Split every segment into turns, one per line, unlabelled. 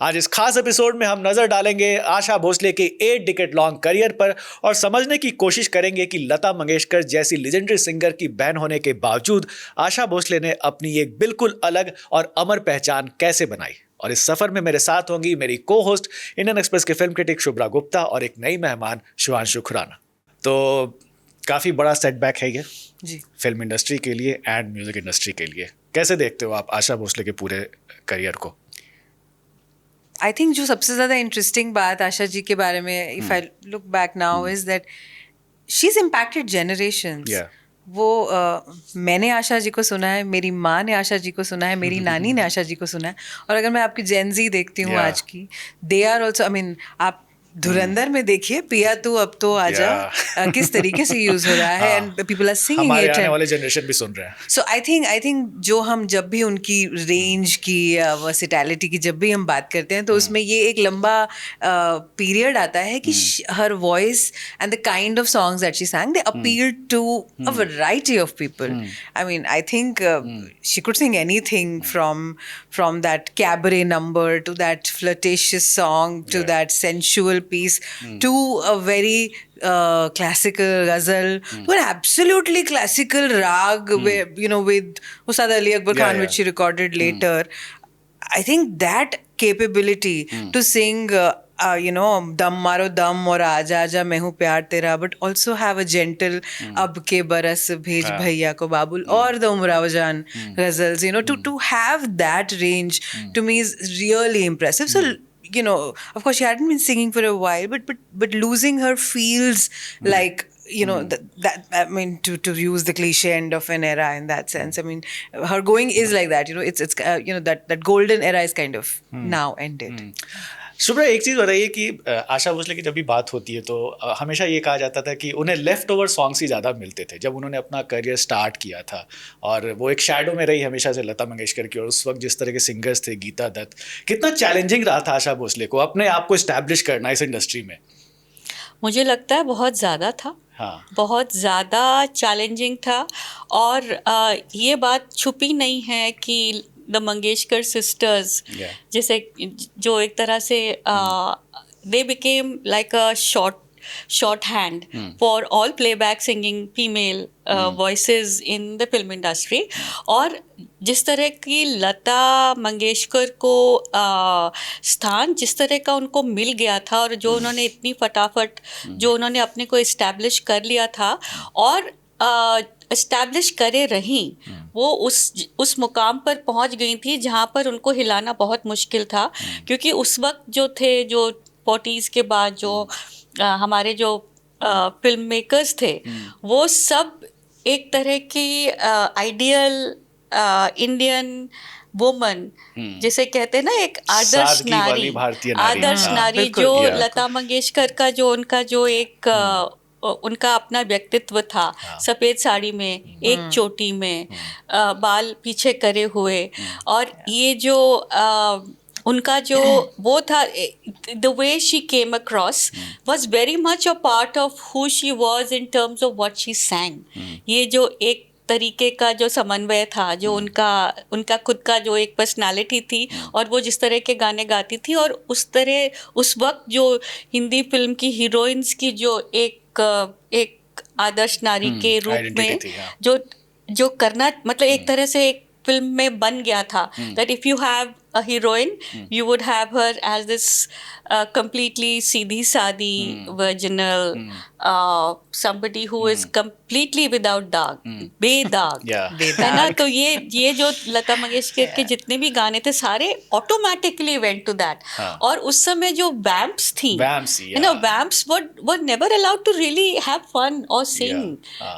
आज इस खास एपिसोड में हम नजर डालेंगे आशा भोसले के 8 डिकेड लॉन्ग करियर पर और समझने की कोशिश करेंगे कि लता मंगेशकर जैसी लेजेंडरी सिंगर की बहन होने के बावजूद आशा भोसले ने अपनी एक बिल्कुल अलग और अमर पहचान कैसे बनाई। और इस सफर में मेरे साथ होंगी मेरी को होस्ट इंडियन एक्सप्रेस के फिल्म क्रिटिक शुभ्रा गुप्ता और एक नई मेहमान शिवांशु खुराना। तो काफ़ी बड़ा सेटबैक है ये जी फिल्म इंडस्ट्री के लिए एंड म्यूजिक इंडस्ट्री के लिए। कैसे देखते हो आप आशा भोसले के पूरे करियर को?
आई थिंक जो सबसे ज़्यादा इंटरेस्टिंग बात आशा जी के बारे में if I look back now is that she is impacted generations. वो मैंने आशा जी को सुना है, मेरी माँ ने आशा जी को सुना है, मेरी नानी ने आशा जी को सुना है। और अगर मैं आपकी जेनजी देखती हूँ आज की, they are also, I mean आप धुरंधर में देखिए पिया तू अब तो आजा किस तरीके से यूज हो रहा है and people are singing it.
हमारे आने वाले जनरेशन भी सुन रहे हैं।
सो आई थिंक जो हम जब भी उनकी रेंज की वर्सेटैलिटी की जब भी हम बात करते हैं तो उसमें ये एक लंबा पीरियड आता है कि her voice and the kind of songs that she sang they appealed to a variety of people. I mean, I think she could sing anything from that cabaret number to that flirtatious song to that sensual piece to a very classical ghazal to an absolutely classical rag where, you know, with Ustad Ali Akbar Khan, which she recorded later. I think that capability to sing you know, dam maro dam और आजा आजा मैं हूँ प्यार तेरा, but also have a gentle अब के बरस भेज भैया को बाबुल और the उमराव जान ghazals, you know, to have that range to me is really impressive. So you know, of course she hadn't been singing for a while, but losing her feels like, you know, that I mean, to use the cliche end of an era in that sense. I mean, her going is like that, you know, it's you know, that golden era is kind of now ended.
Shubhra, एक चीज़ बताइए कि आशा भोसले की जब भी बात होती है तो हमेशा ये कहा जाता था कि उन्हें लेफ्ट ओवर सॉन्ग्स ही ज़्यादा मिलते थे जब उन्होंने अपना करियर स्टार्ट किया था, और वो एक शैडो में रही हमेशा से लता मंगेशकर की। और उस वक्त जिस तरह के सिंगर्स थे, गीता दत्त, कितना चैलेंजिंग रहा था आशा भोसले को अपने आप को इस्टेब्लिश करना इस इंडस्ट्री में?
मुझे लगता है बहुत ज़्यादा था। हाँ, बहुत ज़्यादा चैलेंजिंग था। और ये बात छुपी नहीं है कि द मंगेशकर सिस्टर्स जैसे जो एक तरह से they became like a short hand for all playback singing female voices in the film industry. और जिस तरह की लता मंगेशकर को स्थान जिस तरह का उनको मिल गया था और जो उन्होंने इतनी फटाफट जो उन्होंने अपने को इस्टेब्लिश कर लिया था और इस्टेब्लिश करे रहीं, वो उस मुकाम पर पहुंच गई थी जहां पर उनको हिलाना बहुत मुश्किल था। क्योंकि उस वक्त जो थे, जो 40s के बाद जो हमारे जो फिल्म मेकर्स थे, वो सब एक तरह की आइडियल इंडियन वुमन जिसे कहते हैं ना, एक आदर्श नारी जो लता मंगेशकर का जो उनका जो एक उनका अपना व्यक्तित्व था, सफ़ेद साड़ी में, एक चोटी में, बाल पीछे करे हुए, और ये जो उनका जो वो था, the way she came across was very much a part of who she was in terms of what she सैंग। ये जो एक तरीके का जो समन्वय था, जो उनका खुद का जो एक पर्सनालिटी थी और वो जिस तरह के गाने गाती थी, और उस तरह उस वक्त जो हिंदी फिल्म की हीरोइंस की जो एक आदर्श नारी के रूप में जो करना, मतलब एक तरह से एक फिल्म में बन गया था that if you have a heroine you would have her as this completely सीधी सादी virginal somebody who is completely without दाग, बेदाग है ना। तो ये जो लता मंगेशकर के जितने भी गाने थे सारे automatically went to that। और उस समय जो वैम्प्स थी, you know, vamps were never allowed to really have fun or sing।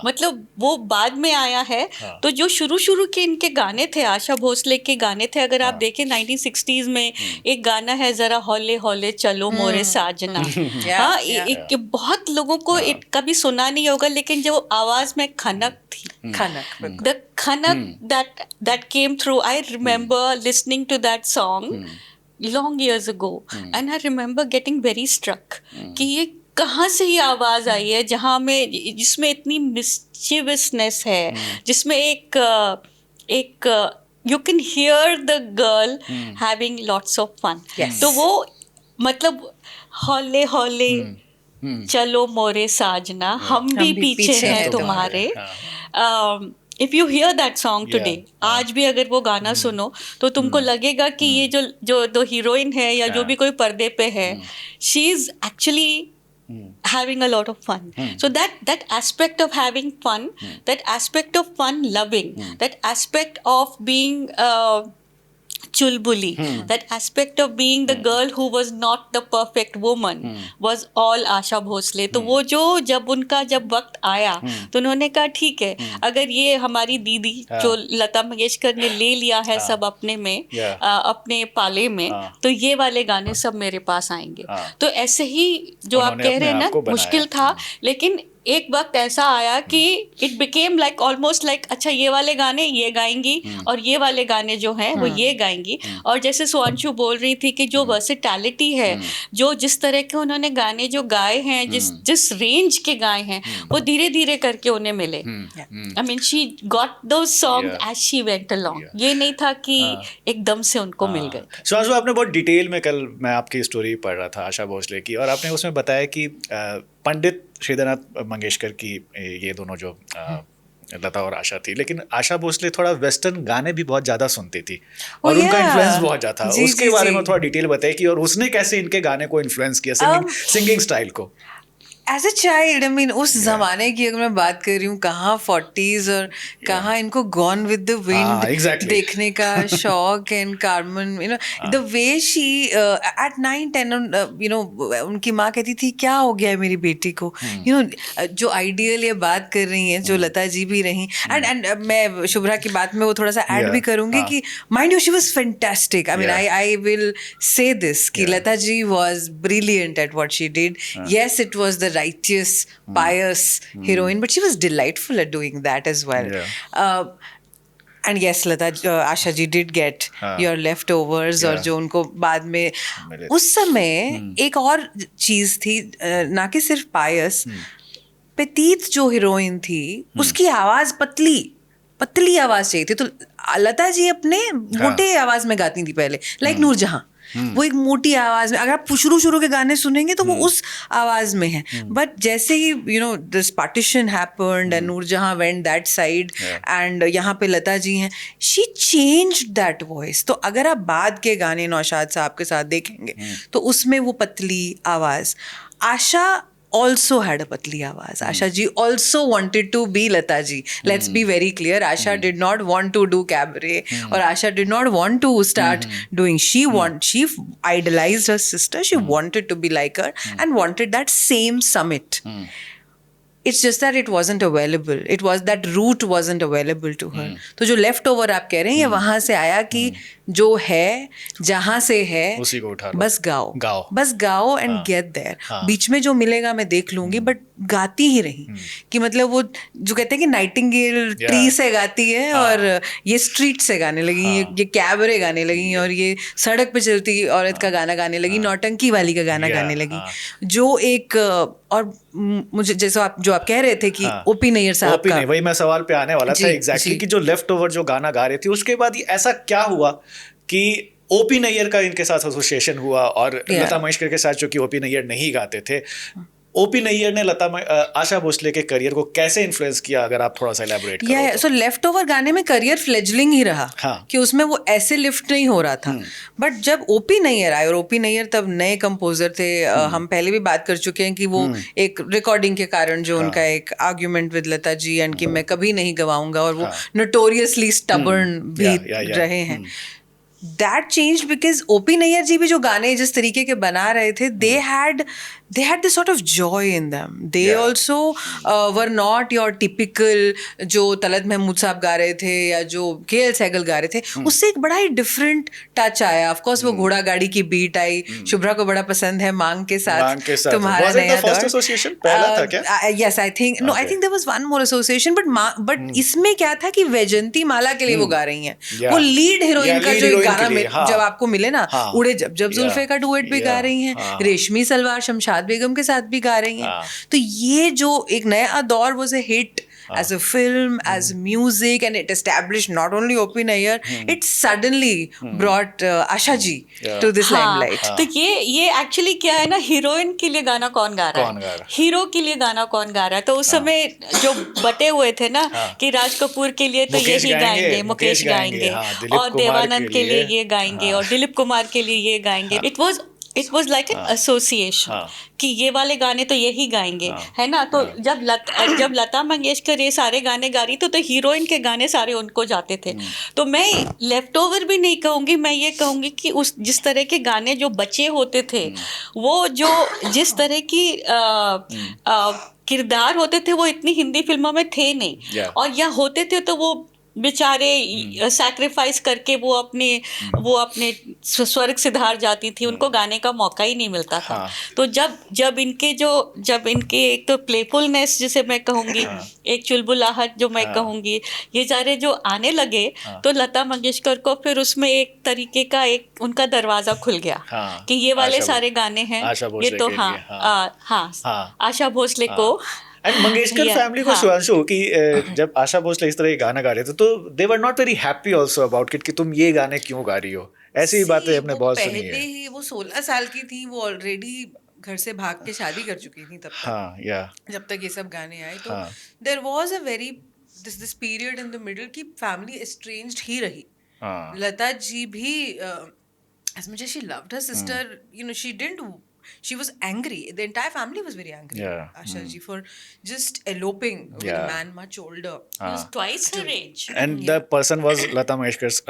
मतलब वो बाद में आया है। तो जो शुरू के इनके गाने थे, आशा भोसले के गाने थे, अगर आप देखें 1960s में एक गाना है, जरा हौले हौले चलो मोरे साजना। हाँ, एक बहुत लोगों को कभी सुना नहीं होगा, लेकिन जो आवाज में खनक थी, the Khanak that came through, I remember listening to that song long years ago and I remember getting very struck कि ये कहाँ से ये आवाज आई है जहाँ में, जिसमें इतनी मिस्चीवियसनेस है, जिसमें एक you can hear the girl having lots of fun.
Yes.
तो वो मतलब हौले हौले चलो मोरे साजना हम भी पीछे हैं तुम्हारे. If you here that song today, आज भी अगर वो गाना सुनो तो तुमको लगेगा कि ये जो हीरोइन है या जो भी कोई पर्दे पे है, she is actually having a lot of fun. So that aspect of having fun, that aspect of fun loving, that aspect of being chulbuli, that aspect of being the girl who was not the perfect woman, was all Asha Bhosle. तो वो जब उनका वक्त आया तो उन्होंने कहा ठीक है, अगर ये हमारी दीदी जो लता मंगेशकर ने ले लिया है सब अपने में, अपने पाले में, तो ये वाले गाने सब मेरे पास आएंगे. तो ऐसे ही जो आप कह रहे हैं ना, मुश्किल था, लेकिन एक वक्त ऐसा आया कि it became like almost like अच्छा ये वाले गाने ये गाएंगी और ये वाले गाने जो हैं वो ये गाएंगी. और जैसे सुअंशु बोल रही थी कि जो वर्सेटैलिटी है, जो जिस तरह के उन्होंने गाने जो गाए हैं, जिस रेंज के गाए हैं, वो धीरे धीरे करके उन्हें मिले. I mean she got those song as she went along. ये नहीं था कि एकदम से उनको मिल गए.
सुअंशु, आपने बहुत डिटेल में, कल मैं आपकी स्टोरी पढ़ रहा था आशा भोसले की, और आपने उसमें बताया कि पंडित श्रीधरनाथ मंगेशकर की ये दोनों जो लता और आशा थी, लेकिन आशा भोसले थोड़ा वेस्टर्न गाने भी बहुत ज़्यादा सुनती थी और उनका इन्फ्लुएंस बहुत ज़्यादा था. उसके बारे में थोड़ा डिटेल बताइए कि और उसने कैसे इनके गाने को इन्फ्लुएंस किया, सिंगिंग स्टाइल को.
As a child, I mean उस जमाने की अगर मैं बात कर रही हूँ, कहाँ 40s और कहाँ इनको गॉन विद द विंड देखने का शौक, and Carmen, you know the way she ate 9-10, you know उनकी माँ कहती थी क्या हो गया है मेरी बेटी को, यू नो जो आइडियल ये बात कर रही हैं, जो लता जी भी रही. एंड मैं शुभ्रा की बात में वो थोड़ा सा ऐड भी करूँगी कि mind you she was fantastic. I mean I will say this कि Lata ji was brilliant at what she did. Yes, it was the righteous, pious heroine, but she was delightful at doing that as well. And yes, Lata, Asha ji did get your leftovers, और जो उनको बाद में उस समय एक और चीज थी, ना कि सिर्फ पायस, पेतीत जो हीरोइन थी उसकी आवाज पतली आवाज चाहिए थी. तो लता जी अपने मोटे आवाज में गाती थी पहले, लाइक नूरजहां. वो एक मोटी आवाज में, अगर आप शुरू के गाने सुनेंगे तो वो उस आवाज में है. बट जैसे ही you know this partition happened and Noorjahan went that side, and यहाँ पे लता जी हैं, शी चेंज्ड दैट वॉइस. तो अगर आप बाद के गाने नौशाद साहब के साथ देखेंगे तो उसमें वो पतली आवाज. आशा also had a patli आवाज. Asha ji also wanted to be Lata ji. Let's be very clear. Asha did not want to do cabaret, or Asha did not want to start doing. She idolized her sister. She wanted to be like her and wanted that same summit. It's just that it wasn't available. That route wasn't available to her. तो जो left over आप कह रहे हैं, ये वहाँ से आया कि जो है, जहाँ से है, उसी को उठा लो, बस गाओ and get there. बीच में जो मिलेगा मैं देख लूंगी, बट गाती ही रही. कि मतलब वो जो कहते हैं कि नाइटिंगेल ट्री से गाती है, और ये स्ट्रीट से गाने लगी, ये कैबरे गाने लगी, और ये सड़क पे चलती औरत का गाना गाने लगी, नौटंकी वाली का गाना गाने लगी. जो एक और मुझे जैसे आप कह रहे थे कि ओपी नैयर साहब का,
वही मैं सवाल पे आने वाला था एग्जैक्टली, कि जो लेफ्ट ओवर जो गाना गा रही थी, उसके बाद ऐसा क्या हुआ कि ओपी नैयर का इनके साथ एसोसिएशन हुआ, और लता मंगेशकर के साथ, जो कि ओपी नैयर नहीं गाते थे, ओपी नैयर ने आशा भोसले के करियर को कैसे इन्फ्लुएंस किया, अगर आप थोड़ा सा इलैबोरेट करो.
सो लेफ्ट ओवर गाने में करियर फ्लेजलिंग ही रहा, कि उसमें वो ऐसे लिफ्ट नहीं हो रहा था. बट जब ओपी नैयर आए, और ओपी नैयर तब नए कंपोजर थे, हम पहले भी बात कर चुके हैं कि वो एक रिकॉर्डिंग के कारण जो उनका एक argument with Lata ji, and कि मैं कभी नहीं गवाऊंगा, और वो नोटोरियसली स्टबर्न भी रहे हैं. That changed because OP Nayyar ji भी जो गाने जिस तरीके के बना रहे थे, they had this sort of joy in them. They also were not your typical जो तलत महमूद साहब गा रहे थे या जो KL सहगल गा रहे थे. उससे एक बड़ा ही डिफरेंट टच आया. ऑफ कोर्स वो घोड़ा गाड़ी की बीट आई, शुभ्रा को बड़ा पसंद है, मांग के साथ तुम्हारा नया दौर. Yes, I think there was one more association, but इसमें क्या था कि वैजंती माला के लिए वो गा रही हैं. वो लीड हीरोइन का जो गाना जब आपको मिले ना, उड़े जब जुल्फे का डुएट भी गा रही हैं, रेशमी सलवार शमशाद बेगम के साथ भी गा रही हैं. तो ये जो एक नया दौर was a hit as a film, as music, and it established not only O.P. Nayyar, it suddenly brought Asha ji to this limelight.
तो ये एक्चुअली क्या है ना, हीरोइन के लिए गाना कौन गा रहा है, हीरो के लिए गाना कौन गा रहा है. तो उस समय जो बटे हुए थे ना कि राज कपूर के लिए तो यही गाएंगे, मुकेश गाएंगे, और देवानंद के लिए ये गाएंगे, और दिलीप कुमार के लिए ये गाएंगे. It was like an association कि ये वाले गाने तो यही गाएंगे, है ना. तो जब लता मंगेशकर ये सारे गाने गा रही तो हीरोइन के गाने सारे उनको जाते थे. तो मैं लेफ्ट ओवर भी नहीं कहूँगी, मैं ये कहूँगी कि उस जिस तरह के गाने जो बचे होते थे, वो जो जिस तरह की किरदार होते थे वो इतनी हिंदी फिल्मों में थे नहीं, और या होते थे तो वो बेचारे सैक्रिफाइस करके वो अपने स्वर्ग सिधार जाती थी, उनको गाने का मौका ही नहीं मिलता था. तो जब इनके एक तो प्लेफुलनेस जिसे मैं कहूँगी, एक चुलबुलाहट जो मैं कहूँगी, ये सारे जो आने लगे, तो लता मंगेशकर को फिर उसमें एक तरीके का एक उनका दरवाजा खुल गया कि ये वाले सारे गाने हैं, ये तो आशा भोसले को
एंड मंगेशकर फैमिली को सुहांशु कि जब आशा भोसले इस तरह के गाना गा रहे थे तो they were not very happy also about it कि तुम ये गाने क्यों गा रही हो. ऐसी ही बातें हमने बहुत सुनी है.
पहले ही वो 16 साल की थी, वो ऑलरेडी घर से भाग के शादी कर चुकी थी तब तक. जब तक ये सब गाने आए तो there was a very this period in the middle की फैमिली एस्ट्रेंज्ड ही रही. लता जी भी as much as she loved her sister, she was angry. The entire family was very angry. Asha ji for just eloping with a man much older.
He was twice her age.
And the person was Lata Mangeshkar's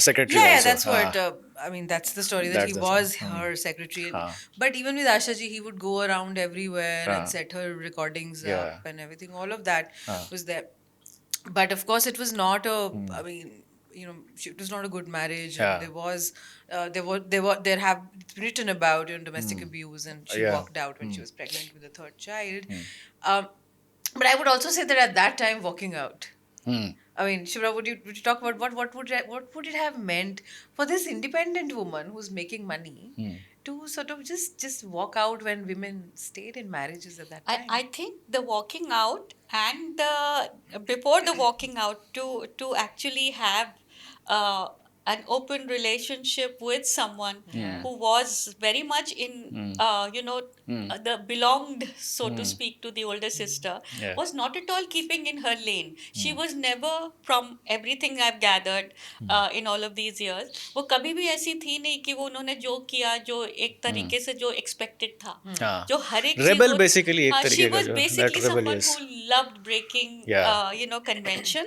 secretary also.
Yeah, that's what, that's the story, that he was her secretary. But even with Asha ji, he would go around everywhere and set her recordings up and everything. All of that was there. But of course, it was not it was not a good marriage. There have written about domestic abuse, and she walked out when she was pregnant with the third child. But I would also say that at that time, walking out. I mean, Shivra, would you talk about what would it have meant for this independent woman who's making money to sort of just walk out when women stayed in marriages at that time?
I think the walking out and before the walking out to actually have an open relationship with someone who was very much in the belonged, so to speak, to the older sister, was not at all keeping in her lane. She was never, from everything I've gathered in all of these years, वो कभी भी ऐसी थी नहीं कि वो उन्होंने जो किया जो एक तरीके से जो expected था, जो हर एक
rebel basically एक तरीके का,
she was basically someone who loved breaking convention,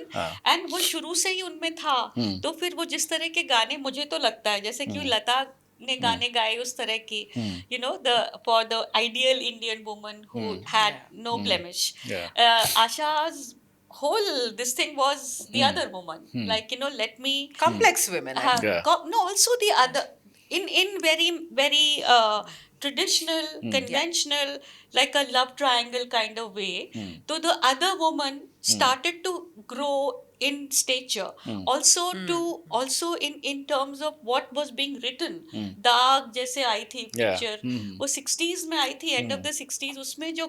and वो शुरू से ही उनमें था. तो फिर वो जिस तरह के गाने, मुझे तो लगता है जैसे कि लता ने गाने गाए उस तरह की, for the ideal Indian woman who had no blemish. Asha's whole this thing was the other woman, like let me
complex women.
No, also the other in very very traditional, conventional, like a love triangle kind of way. So the other woman started to grow in stature, also in terms of what was being written. दाग जैसे आई थी picture, वो 60s में आई थी, end of the 60s. उसमें जो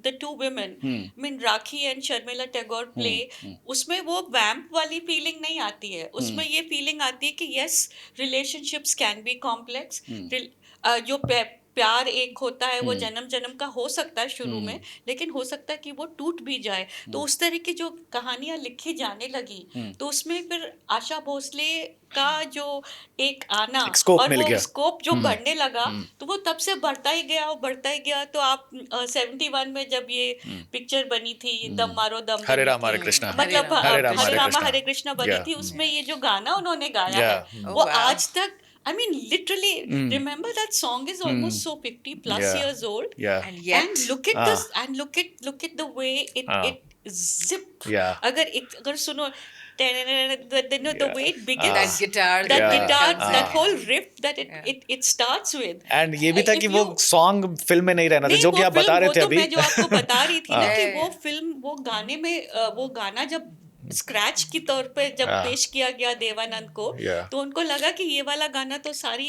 the two women, I mean rakhi and Sharmila Tagore play, उसमें वो वैम्प वाली फीलिंग नहीं आती है. उसमें ये फीलिंग आती है कि yes, relationships can be complex. जो प्यार एक होता है वो जन्म का हो सकता है शुरू में, लेकिन हो सकता है कि वो टूट भी जाए. तो उस तरह की जो कहानियां लिखी जाने लगी, तो उसमें फिर आशा भोसले का जो एक आना और वो स्कोप जो बढ़ने लगा, तो वो तब से बढ़ता ही गया. तो आप 71 में जब ये पिक्चर बनी थी दम मारो दम,
हरे राम हरे कृष्णा,
मतलब हरे राम हरे कृष्णा बनी थी, उसमें ये जो गाना उन्होंने गाया है वो आज तक, I mean, literally, remember that song is almost so 50 plus years old. And look at this, and look at the way it zip. अगर सुनो, the way it begins, that guitar, that whole riff that it starts with.
And ये भी था कि वो song film में नहीं रहना था, जो कि आप बता रहे थे अभी.
मैं जो आपको बता रही थी ना कि वो फिल्म, वो गाने में, वो गाना जब स्क्रैच की तौर पे जब पेश किया गया देवानंद को, तो उनको लगा कि ये वाला गाना तो सारी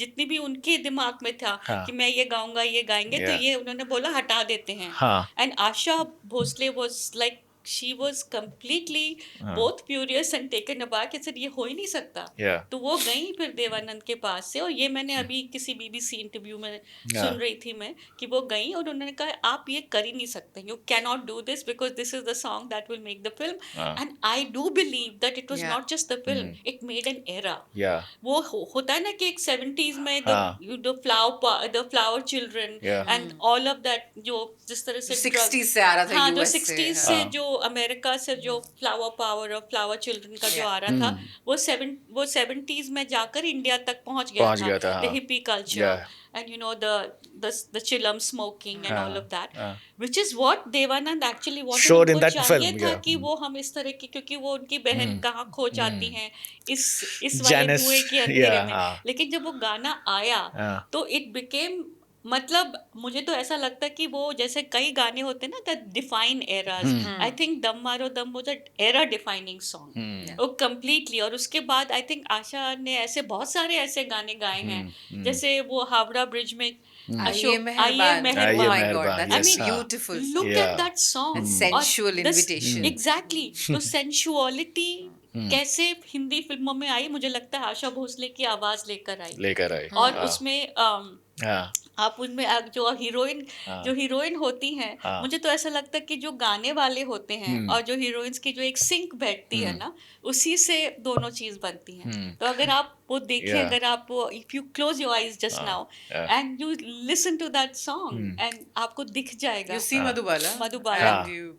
जितनी भी उनके दिमाग में था कि मैं ये गाऊंगा, ये गाएंगे, तो ये उन्होंने बोला हटा देते हैं. And Asha Bhosle was like she was completely both furious and taken aback कि सर ये हो ही नहीं सकता। तो वो गई फिर देवानंद के पास से, और ये मैंने अभी किसी BBC इंटरव्यू में सुन रही थी मैं कि वो गई और उन्होंने कहा आप ये कर ही नहीं सकते, you can not do this because this is the song that will make the film. And I do believe that it was not just the film, it made an era. वो होता है ना कि एक 70s में the flower children and all of that, जो जिस तरह से
60s से आ रहा था,
हाँ, जो
US
60s से जो अमेरिका से जो फ्लावर पावर और फ्लावर चिल्ड्रन का जो आ रहा था, वो 70s में जाकर इंडिया तक पहुंच गया था, the hippie culture and you know the chillum smoking and all of that, which is what Devanand actually wanted।
Showed in
उनको
that
चाहिए
film,
था
yeah।
कि वो हम इस तरह की, क्योंकि वो उनकी बहन कहाँ खो जाती हैं इस वाले धुएं के अंधेरे में, लेकिन जब वो गाना आया तो इट बिकेम, मतलब मुझे तो ऐसा लगता है कि वो जैसे कई गाने होते हैं ना that define eras, I think दम मारो दम was a era defining song वो कंप्लीटली। और उसके बाद आई थिंक आशा ने ऐसे बहुत सारे ऐसे गाने गाए हैं, जैसे वो हावड़ा ब्रिज में
आइए मेहरबान,
आइए
my God,
मेहरबान,
that's
yes,
beautiful।
look at that song,
And sensual invitation।
Exactly, तो सेंसुअलिटी कैसे हिंदी फिल्मों में आई, मुझे लगता है आशा भोसले की आवाज लेकर आई। और उसमें आप उनमें जो हीरोइन होती हैं, मुझे तो ऐसा लगता है कि जो गाने वाले होते हैं और जो हीरोइंस की जो एक सिंक बैठती है ना, उसी से दोनों चीज बनती हैं। तो अगर आप वो देखें, अगर आप if you close your eyes just now and you listen to that song and आपको दिख जाएगा,
you see Madhubala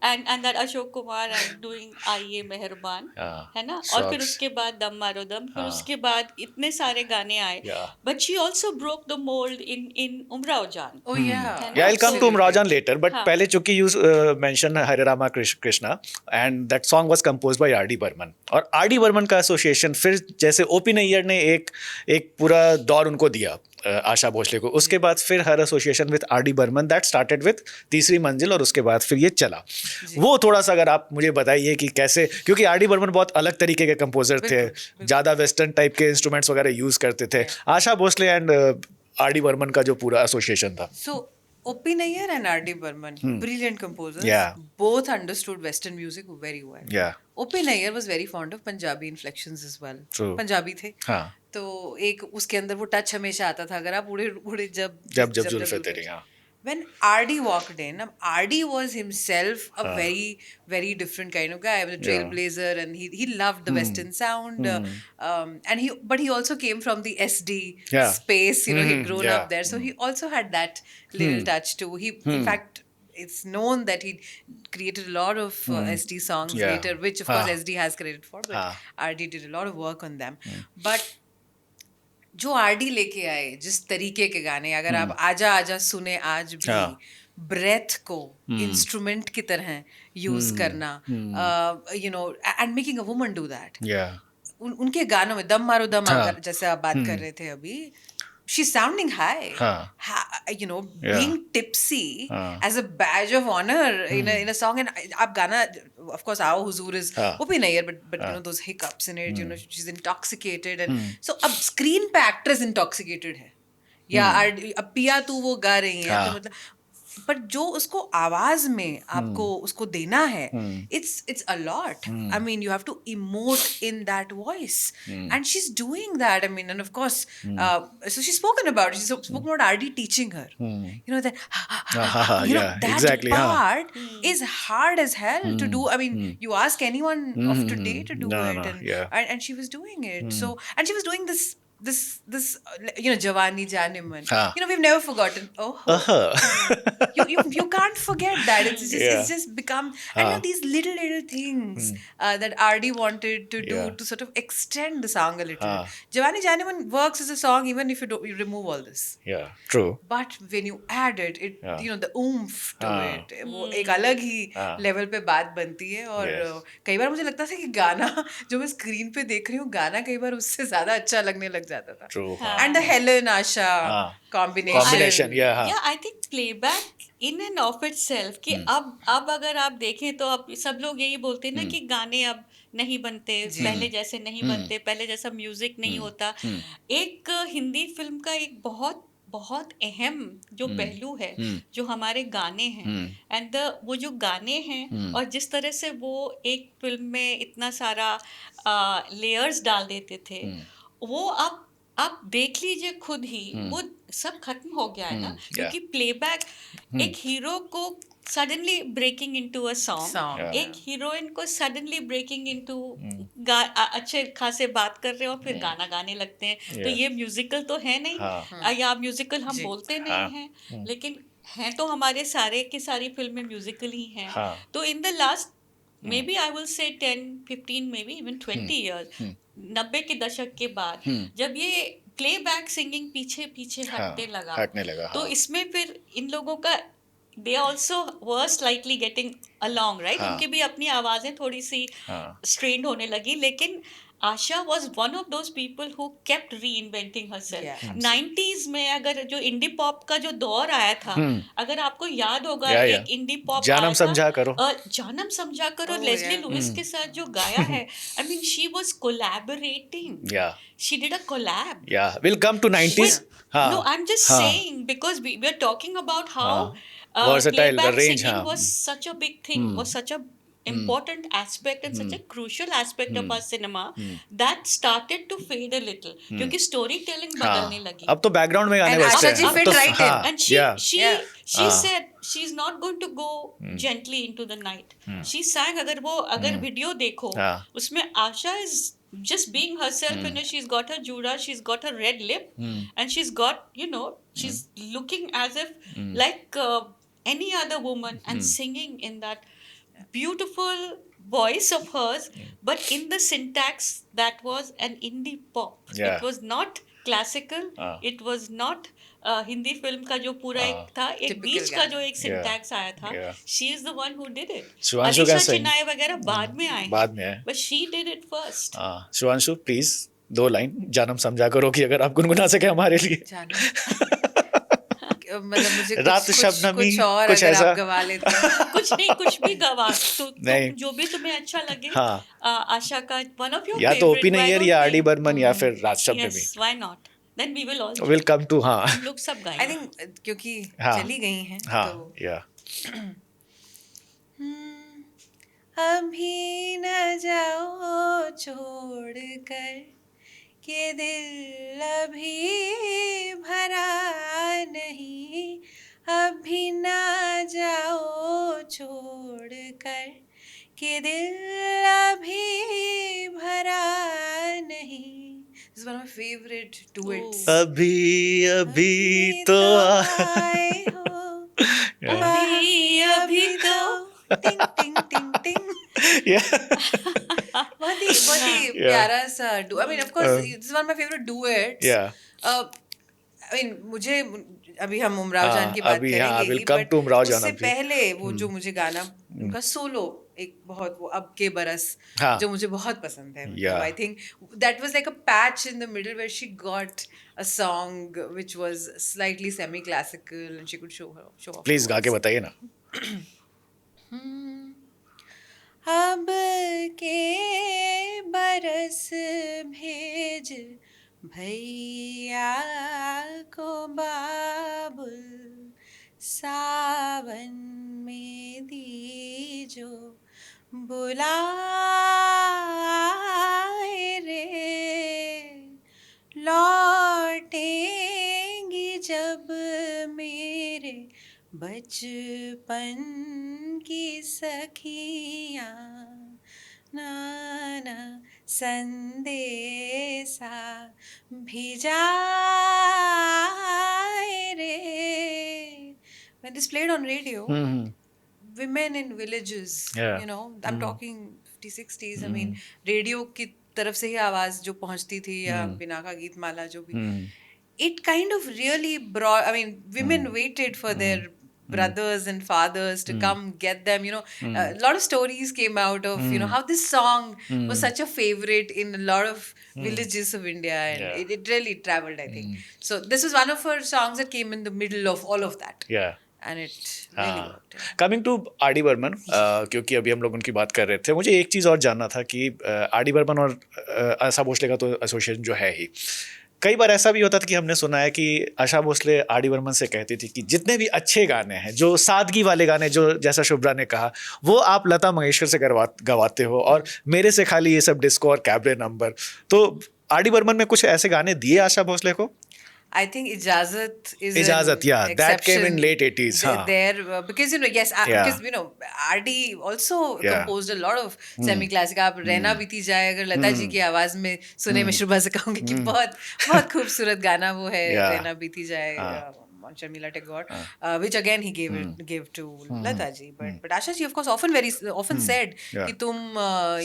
and that Ashok Kumar and doing आइए मेहरबान, है ना, और फिर उसके बाद दम मारो दम, फिर उसके बाद इतने सारे गाने आए, but she also broke the mold in Umrao Jaan।
oh yeah
I'll come to Umrao Jaan later, but पहले चूंकि you mentioned Hare Rama Krishna and that song was composed by R.D. Burman, और R.D. Burman का association फिर जैसे O.P. Nayyar ने एक पूरा दौर उनको दिया आशा भोसले को, उसके बाद फिर her association with R.D. Burman that started with Teesri Manzil, और उसके बाद फिर ये चला। वो थोड़ा सा अगर आप मुझे बताइए कि कैसे, क्योंकि R.D. बर्मन बहुत अलग तरीके के कंपोजर थे, ज़्यादा वेस्टर्न टाइप के इंस्ट्रूमेंट्स वगैरह यूज़ करते थे। Asha Bhosle and R.D. बर्मन का जो पूरा एसोसिएशन था,
so O.P. Nayyar and R.D. Burman, brilliant composers, both understood Western music very well। O.P. Nayyar was very fond of Punjabi inflections as well। Punjabi थे, तो एक उसके अंदर वो टच हमेशा आता था, अगर आप उड़े जब जुल्फ़े तेरी, when R.D. walked in, R.D. was himself a very different kind of guy, he was a trailblazer, and he loved the Western sound, and he also came from the SD space, you know, he'd grown up there, so he also had that little touch too. In fact, it's known that he created a lot of SD songs later, which of course SD has credit for, but R.D. did a lot of work on them. But जो R.D. लेके आए जिस तरीके के गाने, अगर आप आजा आजा सुने आज भी, ब्रेथ को इंस्ट्रूमेंट की तरह यूज करना, you know, and making a woman do that, उनके गानों में दम मारो दम, जैसे आप बात कर रहे थे अभी, she's sounding high, you know, being tipsy as a badge of honor in a song, and आप गाना, of course Aao Huzoor is O.P. Nayyar, but you know those hiccups in it, you know, she's intoxicated, and so अब screen पे actress intoxicated है, या अब पिया तू वो गा रही है, तो मतलब, बट जो उसको आवाज में आपको उसको देना है, it's a lot. I mean, you have to emote in that voice, and she's doing that. I mean, and of course, so she's spoken about R.D. teaching her, you know, that you know, that exactly, part is hard as hell to do. I mean, you ask anyone of today to do it, and she was doing it. So, and she was doing this you know, Jawani Janeman, you know, we've never forgotten. You can't forget that. It's just become, and you know, these little things that R.D. wanted to do to sort of extend the song a little. Jawani Janeman works as a song even if you remove all this. True. But when you add it, you know, the oomph to it, वो एक अलग ही level पे बात बनती है। और कई बार मुझे लगता था कि गाना जो मैं स्क्रीन पे देख रही हूँ, गाना कई बार उससे ज्यादा अच्छा लगने लग जाता था। True. And the Helen Asha combination,
I think playback in and of itself, कि अब अगर आप देखें तो अब सब लोग यही बोलते हैं ना कि गाने अब नहीं बनते, पहले जैसे नहीं बनते, पहले जैसा म्यूजिक नहीं होता। एक हिंदी फिल्म का एक बहुत बहुत अहम जो पहलू है जो हमारे गाने हैं एंड वो जो गाने हैं और जिस तरह से वो एक फिल्म में इतना सारा लेयर्स डाल देते थे वो आप देख लीजिए खुद ही वो सब खत्म हो गया है ना क्योंकि प्लेबैक एक हीरो को suddenly breaking into a song एक हीरोइन को सडनली ब्रेकिंग इनटू अच्छे खासे बात कर रहे हो फिर गाना गाने लगते हैं तो ये म्यूजिकल तो है नहीं या म्यूजिकल हम बोलते नहीं हैं लेकिन हैं तो हमारे सारे की सारी फिल्में म्यूजिकल ही हैं तो in the last maybe I will say 10, 15, maybe even 20 years 90 के दशक के बाद जब ये प्लेबैक सिंगिंग पीछे पीछे हटने लगा तो इसमें फिर इन लोगों का they also were slightly getting along right उनकी भी अपनी आवाजें थोड़ी सी strained होने लगी लेकिन आशा was one of those people who kept reinventing herself 90s में अगर जो इंडी पॉप का जो दौर आया था अगर आपको याद होगा एक इंडी पॉप
जानम समझा करो
जानम समझा करो लेस्ली लुइस के साथ जो गाया है I mean she was collaborating she did a collab
we'll come to 90s
no I'm just saying because we are talking about how
versatile the
playback
range
singing was such a big thing was such a important aspect and such a crucial aspect of our cinema that started to fade a little क्योंकि story telling बदलने लगी
अब तो background में गाने
And
बजते
Asha ji fit right in.
and she said she's not going to go gently into the night she sang अगर video देखो उसमें आशा is just being herself you know she's got her jura she's got her red lip and she's got you know she's looking as if like any other woman and singing in that beautiful voice of hers but in the syntax that was an indie pop it was not classical it was not Hindi film का जो पूरा एक था एक बीच का जो एक syntax आया था she is the one who did it Alisha चिनाई वगैरह बाद में आए but she did it first
Shivanshu please 2 line जानम समझा करो कि अगर आप गुनगुना सके हमारे लिए
मतलब मुझे
रात शबनमी
कुछ और
कुछ
अगर
ऐसा
आप गवा लेते हैं
कुछ नहीं कुछ भी गवा तो जो भी तुम्हें अच्छा लगे आशा का वन ऑफ योर
या तो ओपी नैयर या आरडी बर्मन या फिर रात शबनमी
yes why not then we will also
will come to
हम लोग सब गाएंगे
आई थिंक क्योंकि चली गई हैं तो
या
अभी न जाओ छोड़ कर के दिल अभी भरा नहीं अभी ना जाओ छोड़ कर के दिल अभी भरा नहीं This is one of my favorite duets.
अभी तो
आए हो अभी तो टिंग टिंग टिंग टिंग बहुत ही प्यारा सा I mean of course this is one of my favorite duets I mean मुझे अभी हम उमराव जान की बात करेंगे
we'll come to उमराव जान
उससे पहले वो जो मुझे गाना उनका सोलो एक बहुत वो अब के बरस जो मुझे बहुत पसंद है I think that was like a patch in the middle where she got a song which was slightly semi classical and she could show off
please गा के बताइए ना
अब के बरस भेज भैया को बाबुल सावन में दीजो बुलाए रे लौटेंगी जब मेरे बचपन की सखियाँ नाना संदेशा भिजाए रे when this played on radio women in villages you know I'm talking 50s 60s I mean radio की तरफ से ही आवाज जो पहुंचती थी या बिना का गीत माला जो भी it kind of really brought I mean women waited for their brothers and fathers to come get them you know a lot of stories came out of you know how this song was such a favorite in a lot of villages of India and it really traveled I think so this was one of her songs that came in the middle of all of that and it really worked
coming to RD. Burman क्योंकि अभी हम लोग उनकी बात कर रहे थे मुझे एक चीज़ और जानना था कि आर.डी. बर्मन और आशा भोसले का तो एसोसिएशन जो है ही कई बार ऐसा भी होता था कि हमने सुना है कि आशा भोसले आर डी बर्मन से कहती थी कि जितने भी अच्छे गाने हैं, जो सादगी वाले गाने, जो जैसा शुभ्रा ने कहा, वो आप लता मंगेशकर से गवाते हो, और मेरे से खाली ये सब डिस्को और कैबरे नंबर। तो आर डी बर्मन में कुछ ऐसे गाने दिए आशा भोसले को?
I think Ijazat is
Ijazat,
an
yeah, that came in
exception
late 80s.
there because yes,
Yeah.
because RD also
Yeah.
composed a lot of semi classic. आप रहना बीती जाए अगर लता जी की आवाज में सुने, मैं शुभा से कहूंगी कि बहुत बहुत खूबसूरत गाना वो है,
Yeah.
रहना बीती जाए on Sharmila Tagore, which again he gave to Lata ji, but Asha ji of course often said कि तुम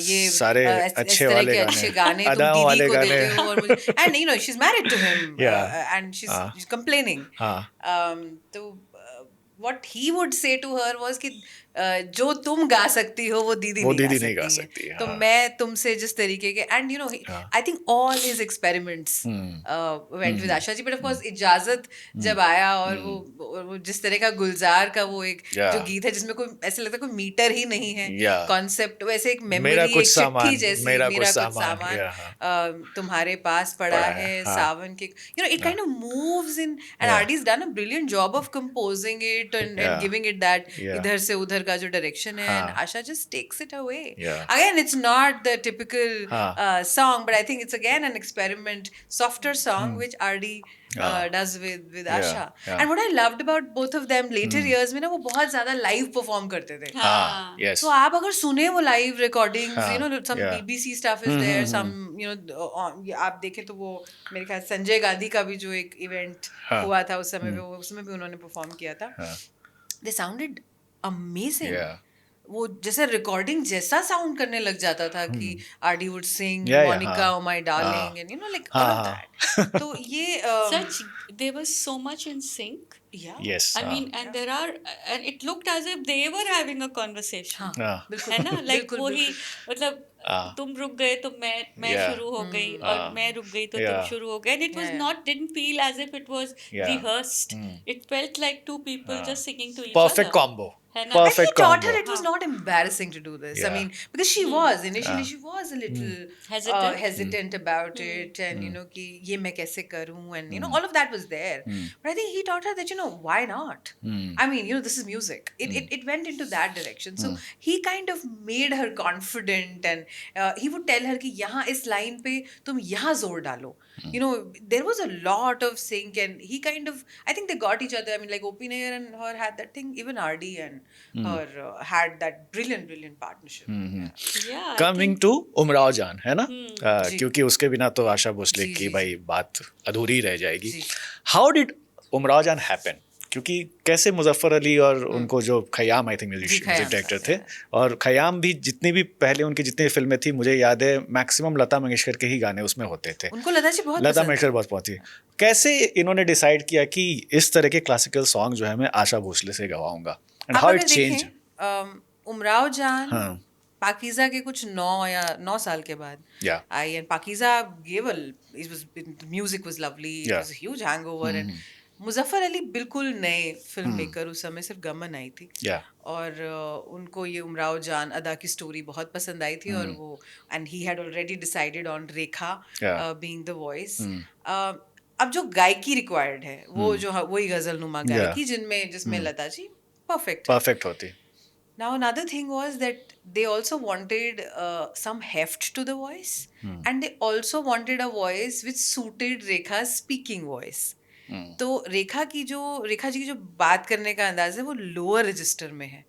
ये
सारे
इस
अच्छे
तरह
वाले
के
गाने,
अच्छे गाने तुम
अदाओं
दीदी
वाले
को
गाने।
देते हो, और मुझे and you know she's married to him,
Yeah.
and she's complaining.
हाँ।
तो what he would say to her was कि जो तुम गा सकती हो वो दीदी नहीं गा सकती है। तो मैं तुमसे जिस तरीके के, and you know I think all his experiments went with Asha ji, but of course इजाजत जब आया और वो जिस तरह का गुलजार का वो एक जो गीत है जिसमें कोई ऐसा लगता है कोई मीटर ही नहीं है, कॉन्सेप्ट वैसे एक मेमोरी, एक चिट्ठी जैसी, मेरा कुछ सामान तुम्हारे पास पड़ा है, सावन के, you know it kind of moves in, and RD's done a brilliant job of composing it and giving it that इधर से उधर का जो डायरेक्शन है, and Asha just takes it away. Again, it's not the typical song, but I think it's again an experiment, softer song which RD does with Asha. And what I loved about both of them later years में ना, वो बहुत ज्यादा live perform करते थे.
Yes.
तो आप अगर सुने वो live recordings, you know some BBC stuff is there, some you know आप देखें तो वो मेरे ख्याल संजय गांधी का भी जो एक इवेंट हुआ था उस समय पे, उसमें भी उन्होंने परफॉर्म किया था. They sounded amazing. वो जैसे रिकॉर्डिंग जैसा साउंड करने लग जाता था कि RD would sing Monica oh my darling and you know like all of that. तो ये
such they were so much in sync.
Yes.
I mean, and there are, and it looked as if they were having a conversation. है ना, like वो ही मतलब तुम रुक गए तो मैं शुरू हो गई, और मैं रुक गई तो तुम शुरू हो गए, and it was not, didn't feel as if it was rehearsed. It felt like two people just singing to each other.
Perfect combo.
Perfect. And he taught her it was not embarrassing to do this. I mean, because she was initially she was a little hesitant about it, and you know कि ये मैं कैसे करूँ, and you know all of that was there. But I think he taught her that, you know, why not? I mean, you know, this is music. It went into that direction. So he kind of made her confident, and he would tell her कि यहाँ इस line पे तुम यहाँ जोर डालो. You know, there was a lot of sync, and he kind of, I think they got each other. I mean, like O.P. Nair and her had that thing. Even R.D. and her had that brilliant partnership.
Yeah.
Coming to Umrao जान, है ना, क्योंकि उसके बिना तो आशा भोसले की भाई बात अधूरी रह जाएगी. How did उमराव जान happen? क्योंकि कैसे मुजफ्फर अली और उनको जो Khayyam, I think music director थे, और खयाम भी जितनी भी पहले उनकी जितनी फिल्में थी, मुझे याद है मैक्सिमम लता मंगेशकर के ही गाने उसमें होते थे.
उनको लता
मंगेशकर बहुत पहुंची. कैसे इन्होंने डिसाइड किया कि इस तरह के क्लासिकल सॉन्ग जो है मैं आशा भोसले से गवाऊंगा, and how it change?
Umrao Jaan Pakeezah के कुछ 9 साल के बाद आई, and Pakeezah music was lovely, it was a huge hangover, and Muzaffar Ali बिल्कुल नए फिल्म मेकर, उस समय सिर्फ गमन आई थी, और उनको ये उमराव जान अदा की स्टोरी बहुत पसंद आई थी, और वो and he had already decided on Rekha being the voice. अब जो गायकी रिक्वायर्ड है वो जो वही गजलनुमा गायकी जिसमें लता जी परफेक्ट
होती.
Now another thing was that they also wanted some heft to the voice, and they also wanted a voice which suited Rekha's speaking voice. तो रेखा जी की जो बात करने का अंदाज है वो लोअर रजिस्टर में है.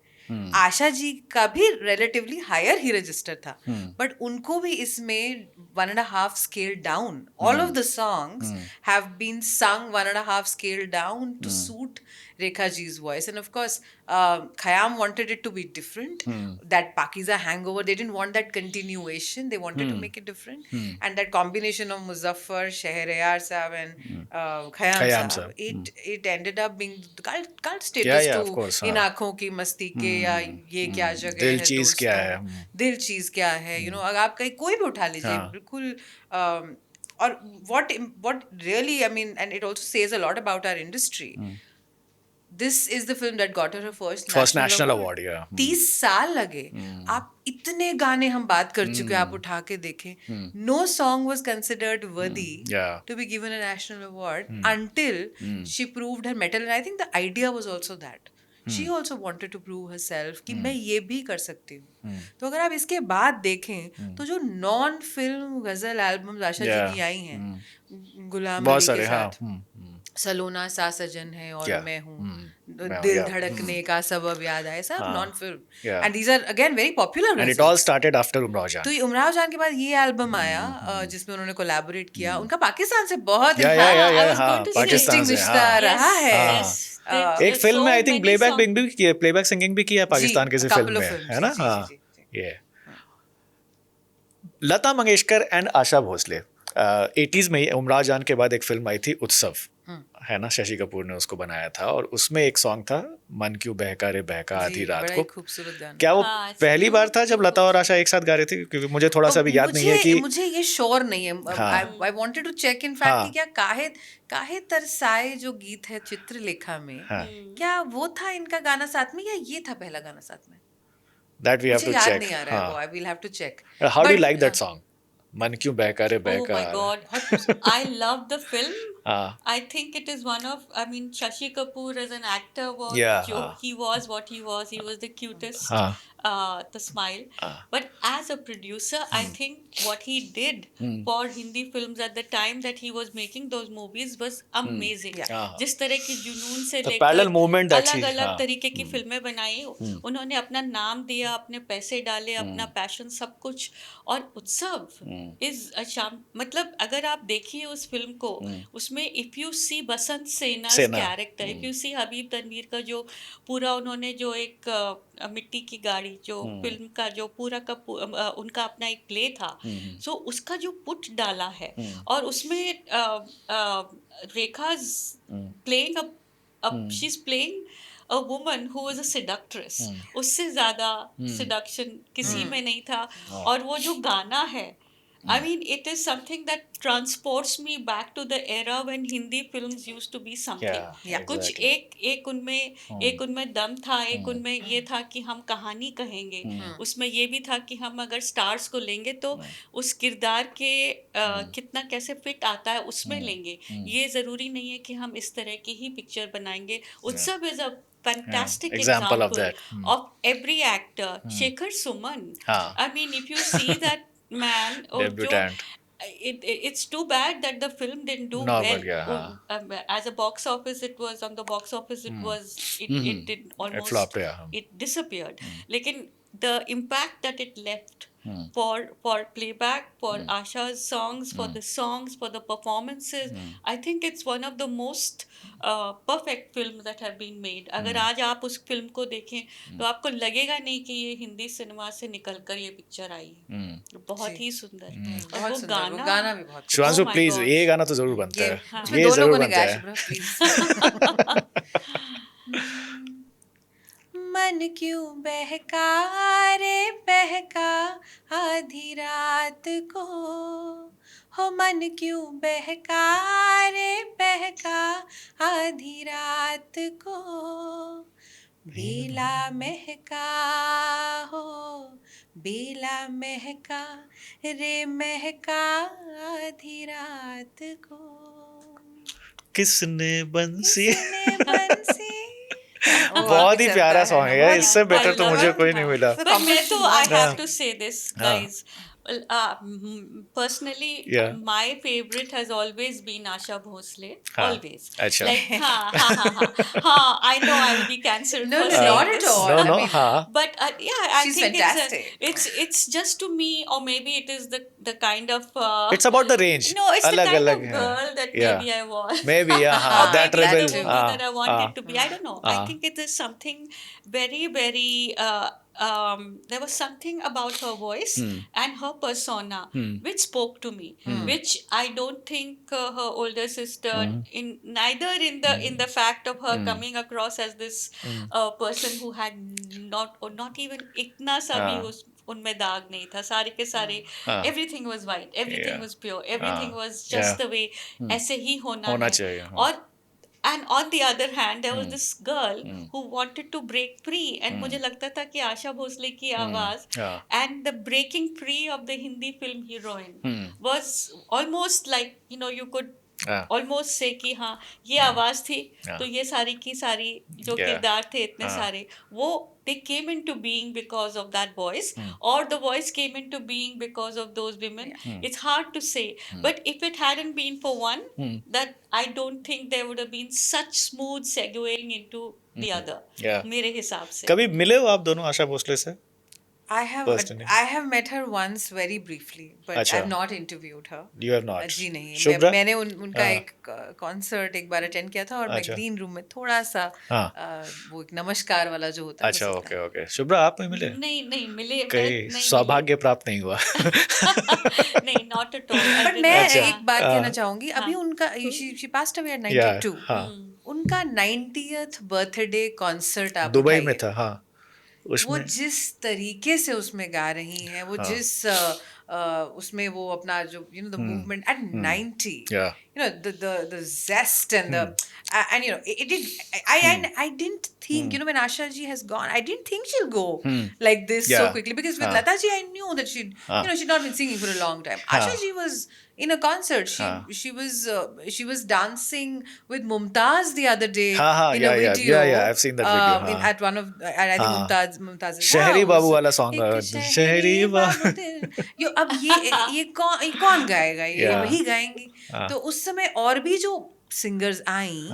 आशा जी का भी रिलेटिवली हायर ही रजिस्टर था, बट उनको भी इसमें 1.5 scale down. All of the songs have been sung 1.5 scale down to suit Rekha ji's voice, and of course Khayyam wanted it to be different. That Pakiza hangover, they didn't want that continuation, they wanted to make it different, and that combination of Muzaffar, Shehriyar Sahab and Khayyam Sahab, it ended up being cult status to इन आँखों की मस्ती के, या ये क्या जगह है, दिल चीज क्या है, you know, अगर आप कहीं कोई भी उठा लीजिए बिल्कुल. और what really, I mean, and it also says a lot about our industry. this is the film that got her her first
national award, yeah.
30 साल लगे. आप इतने गाने हम बात कर चुके हैं, आप उठा के देखें. No song was considered worthy
Yeah.
to be given a national award until she proved her mettle. And I think the idea was also that. She also wanted to prove herself कि मैं ये भी कर सकती हूँ. तो अगर आप इसके बाद देखें तो जो नॉन फिल्म गजल एल्बम्स आशा जी की आई हैं, गुलाम अली के साथ, सलोना सा सजन है और मैं हूँ, दिल धड़कने का सबब याद आए, सब non film. And these are again very popular.
And it all started after Umrao Jaan.
तो ये उमराव जान के बाद ये एल्बम आया जिसमें उन्होंने कोलैबोरेट किया. उनका पाकिस्तान से बहुत
पाकिस्तान से
रिश्ता रहा है.
एक फिल्म में आई थिंक प्लेबैक सिंगिंग भी किया है पाकिस्तान के फिल्म में, है ना. हाँ, ये लता मंगेशकर एंड आशा भोसले 80s में उमराव जान के बाद एक फिल्म आई थी उत्सव, है ना. शशि कपूर ने उसको बनाया था और उसमें एक सॉन्ग था मन क्यों बहका रे बहका आधी रात को.
खूबसूरत गाना.
क्या वो पहली बार था जब लता और आशा एक साथ गा रहे थे? क्योंकि मुझे थोड़ा सा भी याद नहीं है कि
मुझे ये श्योर नहीं है. I wanted to check in fact कि क्या काहे तरसाए जो गीत है चित्रलेखा में, क्या वो था इनका गाना साथ में या ये था पहला गाना साथ में?
That we have to check.
याद नहीं आ रहा है वो. I will have to check.
How do you like that song? मन क्यों बहका रे बहका.
Oh my God, I love the film. I think it is one of, I mean, Shashi Kapoor as an actor was, he was what he was. He was the cutest, the smile. But as a producer, I think what he did for Hindi films at the time that he was making those movies was amazing. जिस तरह की जुनून से लेकर अलग-अलग तरीके की फिल्में बनाई, उन्होंने अपना नाम दिया, अपने पैसे डाले, अपना पैशन सब कुछ. और उत्सव इज मतलब अगर आप देखिए उस फिल्म को, उसमें इफ यू सी बसंत सेना character, if you see Habib Tanvir का जो पूरा उन्होंने जो एक मिट्टी की गाड़ी जो फिल्म का जो पूरा का उनका अपना एक प्ले था, सो उसका जो पुट डाला है और उसमें Rekha playing she is playing a woman who was a seductress. उससे ज़्यादा seduction किसी में नहीं था. और वो जो गाना है, I mean, it is something that transports me back to the era when Hindi films used to be something. कुछ एक उनमें दम था, एक उनमें ये था कि हम कहानी कहेंगे. उसमें ये भी था कि हम अगर स्टार्स को लेंगे तो उस किरदार के कितना कैसे फिट आता है उसमें लेंगे. ये ज़रूरी नहीं है कि हम इस तरह की ही पिक्चर बनाएंगे. उत्सव is a fantastic example of every actor. Shekhar Suman. I mean, if you see that man, it's too bad that the film didn't do well. As a box office, it was on the box office. It did almost. It flopped. It disappeared. Lekin the impact that it left for playback, for Asha's songs, for the songs, for the performances, I think it's one of the most perfect films that have been made. अगर आज आप उस film को देखें तो आपको लगेगा नहीं कि ये हिंदी सिनेमा से निकलकर ये पिक्चर आई है. बहुत ही सुंदर. और वो गाना भी बहुत.
शिवांशु प्लीज ये गाना तो जरूर बनता है.
ये जरूर बनता है. मन क्यों बहका रे बहका आधी रात को, हो मन क्यों बहका रे बहका आधी रात को, बेला महका हो बेला महका रे महका आधी रात को,
किसने बंसी. बहुत ही प्यारा सॉन्ग है. इससे बेटर तो मुझे कोई नहीं मिला.
मैं तो I have to say this, guys. Personally, my favorite has always been Asha Bhosle. Always.
Achha.
Like, I know I'll be cancelled.
No, not at all.
No.
But I
she's
think
fantastic.
it's just to me, or maybe it is the kind of.
It's about the range.
No, it's the kind of girl that maybe I was.
Maybe that rebel.
That I wanted to be. I don't know. I think it is something very, very. There was something about her voice and her persona which spoke to me, which I don't think her older sister, neither in the fact of her coming across as this person who had not even इतना सा भी उनमें दाग नहीं था. सारे के सारे everything was white, everything was pure, everything was just the way ऐसे ही होना चाहिए. और And on the other hand, there was this girl who wanted to break free, and मुझे लगता था कि आशा भोसले की आवाज and the breaking free of the Hindi film heroine was almost like, you know, you could almost से कि हाँ ये आवाज थी तो ये सारी की सारी जो किरदार थे इतने सारे वो they came into being because of that voice or the voice came into being because of those women. It's hard to say, but if it hadn't been for one, that I don't think there would have been such smooth segueing into the other. मेरे हिसाब से
कभी मिले हो आप दोनों आशा भोसले से?
I have met her once very briefly, but
अच्छा.
I've not interviewed her.
You have not.
जी नहीं.
शुभ्रा?
मैंने उनका एक कॉन्सर्ट एक बार अटेंड किया था और मैं ग्रीन रूम में थोड़ा सा वो एक नमस्कार वाला जो होता है.
अच्छा ओके. शुभ्रा आप में मिले?
नहीं मिले.
कहीं सौभाग्य प्राप्त नहीं हुआ?
नहीं, not at all.
But मैं एक बात कहना चाहूंगी. अभी उनका she passed away at 92. उनका 90th बर्थडे कॉन्सर्ट आप
दुबई में था. हाँ.
वो जिस तरीके से उसमें गा रही हैं, वो जिस उसमें वो अपना जो the movement at 90, the zest and the and it did. I didn't think when Asha ji has gone, I didn't think she'll go like this so quickly, because with Lata ji I knew that she'd not been singing for a long time. Asha ji was in a concert. She was dancing with Mumtaz the other day in a video.
Yeah, I've seen that video.
At one of I think Mumtaz's
शहरी
house.
बाबू वाला song. शहरी बाबू.
अब ये कौन गाएगा? ये वही गाएंगी. तो उस समय और भी जो सिंगर्स आई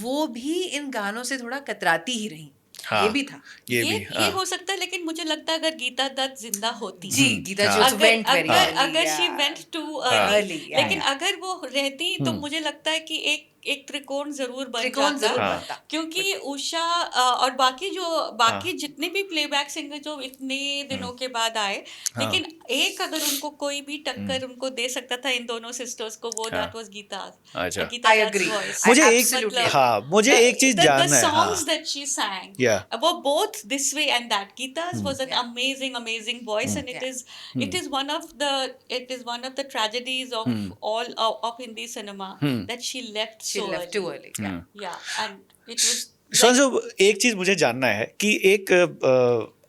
वो भी इन गानों से थोड़ा कतराती ही रही. ये भी था.
ये हो सकता है, लेकिन मुझे लगता है अगर गीता दत्त जिंदा होती
जी गीता जी went very early.
अगर she went too early, लेकिन अगर वो रहती तो मुझे लगता है कि एक त्रिकोण जरूर बन जाता, क्योंकि उषा और बाकी जितने भी प्लेबैक सिंगर जो इतने दिनों के बाद आए, लेकिन एक अगर उनको कोई भी टक्कर उनको दे सकता था इन दोनों सिस्टर्स को, वो that was Geeta.
I agree.
मुझे एक चीज जानना है.
songs that she sang were both this way and that. Gita's was an amazing voice, and it is one of the tragedies of all of Hindi cinema that she left too early. And it was
Sanju, एक चीज मुझे जानना है कि एक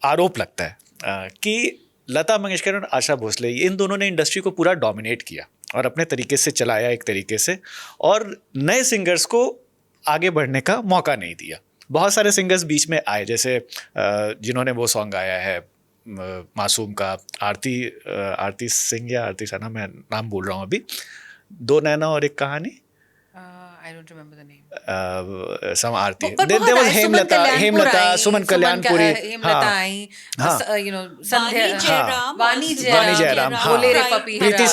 आरोप लगता है कि लता मंगेशकर और आशा भोसले इन दोनों ने इंडस्ट्री को पूरा डोमिनेट किया और अपने तरीके से चलाया एक तरीके से, और नए सिंगर्स को आगे बढ़ने का मौका नहीं दिया. बहुत सारे सिंगर्स बीच में आए, जैसे जिन्होंने वो सॉन्ग गाया है मासूम का, आरती सिंह या आरती सना, मैं नाम बोल रहा हूँ अभी, दो नैना और एक कहानी.
I don't remember the name.
Some Aarti. There was Hemlata, Suman Kalyanpuri.
Hemlata आई, संध्या, वानी
जयराम,
बोलेरे पपी,
प्रीति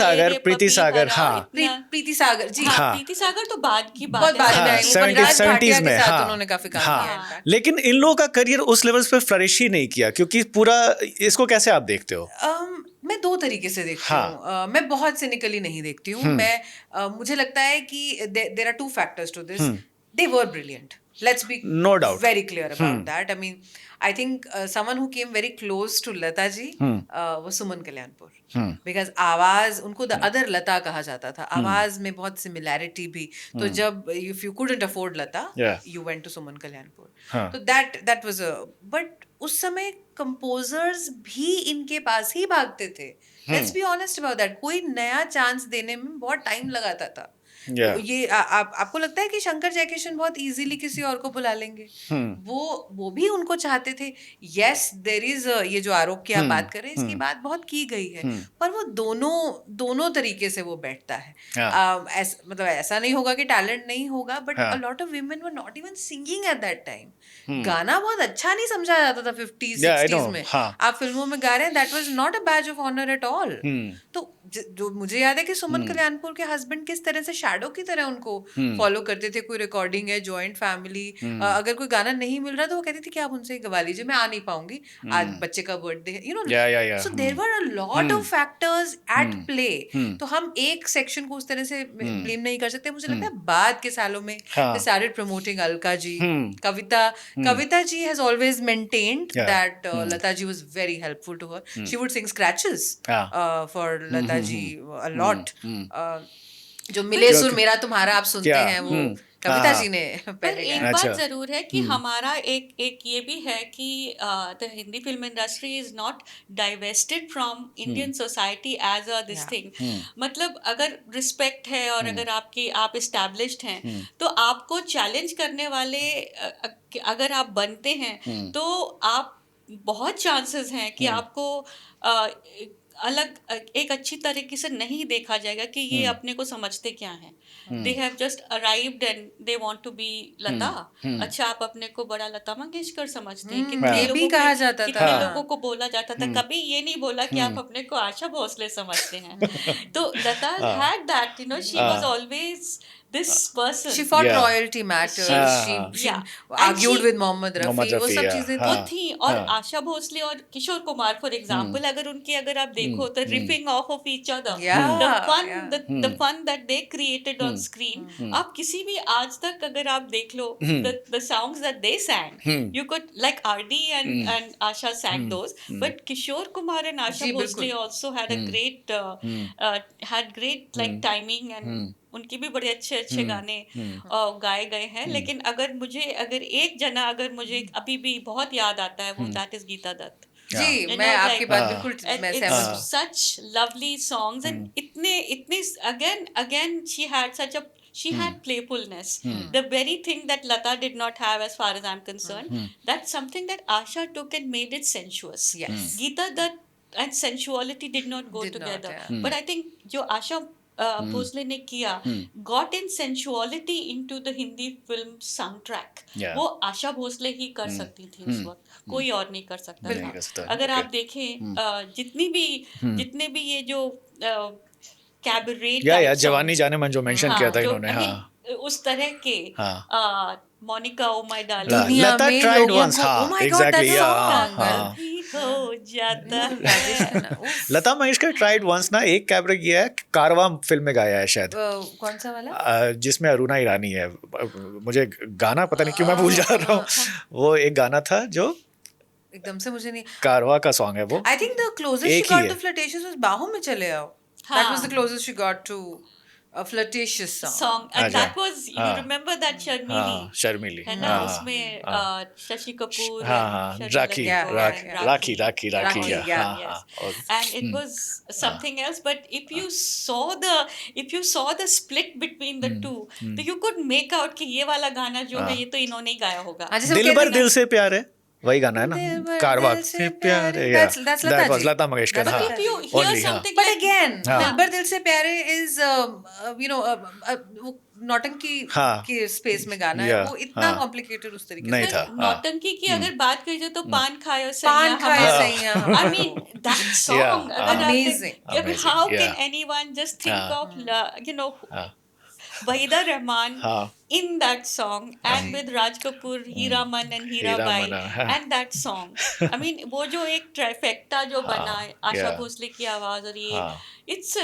सागर, हाँ,
प्रीति सागर जी,
प्रीति सागर तो बाद की बात
है,
70s में,
उन्होंने काफी काम किया.
लेकिन इन लोगों का करियर उस लेवल पे फ्लरिश ही नहीं किया, क्योंकि पूरा इसको कैसे आप देखते हो?
मैं दो तरीके से देखती हूँ. मैं बहुत सिनिकली नहीं देखती हूँ. मुझे लगता है कि there are two factors to this. They were brilliant. Let's be very clear about that. I mean, I think someone who came very close to Lata ji was Suman Kalyanpur. Because आवाज उनको the other Lata कहा जाता था. आवाज में बहुत similarity भी. तो जब if you couldn't afford Lata, you went to Suman Kalyanpur. So that was a. But उस समय कंपोजर्स भी इनके पास ही भागते थे. Let's be honest about that. कोई नया चांस देने में बहुत टाइम लगाता था. ये आपको लगता है कि शंकर जयकिशन बहुत इजीली किसी और को बुला लेंगे? वो भी उनको चाहते थे. यस, देयर इज ये जो आरोप की आप बात कर रहे हैं, इसकी बात बहुत की गई है, पर वो दोनों तरीके से वो बैठता है. मतलब ऐसा नहीं होगा कि टैलेंट नहीं होगा, but a lot of women were not even singing at that time. गाना बहुत अच्छा नहीं समझा जाता था 50s 60s में. आप फिल्मों में गा रहे हैं, that was not a badge of honour at all. तो जो मुझे याद है कि सुमन कल्याणपुर के हस्बैंड किस तरह से शैडो की तरह उनको फॉलो करते थे. कोई रिकॉर्डिंग है, जॉइंट फैमिली, अगर कोई गाना नहीं मिल रहा तो वो कहती थी कि आप उनसे गवा लीजिए, मैं आ नहीं पाऊंगी, आज बच्चे का बर्थडे है, you know. So there were a lot of factors at play. तो हम एक सेक्शन को उस तरह से ब्लेम नहीं कर सकते. मुझे लगता है बाद के सालों में they started promoting Alka ji, Kavita ji has always maintained that Lata ji was very helpful to her. She would sing scratches for Lata ji a lot. जो मिले सुर मेरा तुम्हारा आप सुनते हैं, वो कविता
हाँ।
जी ने
पर
पहले
एक
गाया।
अच्छा।
बात जरूर है कि हमारा एक ये भी है कि the Hindi film industry is not divested from Indian society as a this
Yeah.
Thing. मतलब अगर रिस्पेक्ट है और अगर आप एस्टैब्लिश्ड हैं तो आपको चैलेंज करने वाले अगर आप बनते हैं तो आप बहुत चांसेस हैं कि आपको अलग एक अच्छी तरीके से नहीं देखा जाएगा कि ये अपने को समझते क्या हैं। They have just arrived and they want to be Lata. अच्छा, आप अपने को बड़ा लता मंगेशकर समझते हैं। कितने
ये भी
लोगों
कहा
के-
जाता था।
कितने
हाँ।
लोगों को बोला जाता था, कभी ये नहीं बोला कि आप अपने को आशा भोसले समझते हैं। तो Lata had that, you know, she was always this person.
She fought
Yeah.
royalty matters.
हाँ,
She
Yeah.
argued
And
with Mohammad
Mohammad
Rafi. वो
रफी,
सब
yeah.
चीजें
हाँ.
वो थी। और
हाँ.
आशा भोसले और किशोर कुमार फॉर एग्जाम्पल, अगर आप देखो तो ripping off off each other,
Yeah,
the fun
yeah.
The fun that they created on screen. आप किसी भी आज तक अगर आप देख लो the songs that they sang, you could like RD and Asha sang those, but Kishore Kumar and Asha
ji,
Bhosle
बिल्कुल।
also had a great had great like timing and उनके भी बड़े अच्छे अच्छे गाने गाए गए हैं। लेकिन अगर एक जना अगर मुझे अभी भी बहुत याद आता है वो दैट इज गीता दत्त।
जी,
You
मैं
know,
आपकी
like,
बात बिल्कुल मैं सहमत हूँ।
such lovely songs and इतने again she had playfulness, the very thing that Lata did not have as far as I'm concerned. That's something that Asha took and made it sensuous.
Yes.
Geeta Dutt and sensuality did not go
Did not,
together.
yeah.
But I think जो आशा भोसले ने किया, got in sensuality into the Hindi film soundtrack.
Yeah.
वो आशा भोसले ही कर सकती थी उस वक्त, कोई और नहीं कर सकता
नहीं कर सकता,
था। अगर
okay.
आप देखें जितने भी ये जो कैबरेट
या जवानी जाने मन जो मेंशन किया था
जो
इन्होंने, हाँ,
उस तरह के मोनिका ओ माय डार्लिंग,
दुनिया
लता
में
tried
लोगों
once,
को-
हाँ,
Oh my God,
exactly,
that
yeah,
song.
हाँ.
भी हो जाता है।
राजेश खन्ना, उफ।
लता मंगेशकर ट्राइड वंस ना एक कैबरे किया है, कारवां फिल्म में गाया है शायद,
कौन सा वाला?
जिसमें अरुणा ईरानी है। मुझे गाना पता नहीं क्यों मैं भूल जा रहा हूँ। वो एक गाना था जो
एकदम से मुझे नहीं।
कारवा का सॉन्ग है वो।
I think the closest
एक
she
ही
got
है।
to flirtatious was बाहों में चले आओ.
हाँ।
That was the closest she got to a flirtatious song.
and
अच्छा।
that was, you
हाँ।
remember that शर्मीली,
हाँ, शर्मीली,
है ना,
हाँ,
उसमें
हाँ,
शशि कपूर
हाँ,
and
हाँ,
शर्मिला
राखी,
Yeah,
Kapoor
rakhi,
and
rakhi, rakhi, rakhi,
Rakhi,
yeah,
yeah,
हाँ,
yes.
हाँ, और-
And it was something else, but if you saw the split between the two, तो you could make out कि ये वाला गाना जो है ये तो इन्होंने ही गाया होगा।
हाँ, जैसे वो
दिल
कहती
भर
ना-
दिल से प्यार है, वही गाना है
दिल
ना,
भर
कारवा
दिल से
से
प्यार
प्यार
है।
है,
That's
yeah,
Lata
that was
ji.
Lata Mangeshkar,
But
हाँ,
if you hear
only, हाँ,
something
But
like
again,
हाँ।
दिल भर दिल से प्यारे is you know वो नौटंकी
हाँ।
के स्पेस में गाना है,
Yeah,
वो इतना
हाँ।
कॉम्प्लिकेटेड उस तरीके
नहीं
से
था,
पर नौटंकी की अगर बात करी जाए तो पान खायो
पान खायो
हमारा।
सैया
I
हमारा।
mean that song,
Yeah,
अगर आप
amazing,
देख-
amazing,
how
yeah.
can anyone just think
हाँ।
of you know
हाँ,
Wahida Rahman
हाँ,
in that song and with Raj Kapoor, Hira Man and Hira
Heera
Bai
मना, हाँ।
and that song. I mean वो जो एक trifecta जो बना है आशा
yeah.
भोसले की आवाज और ये
हाँ।
it's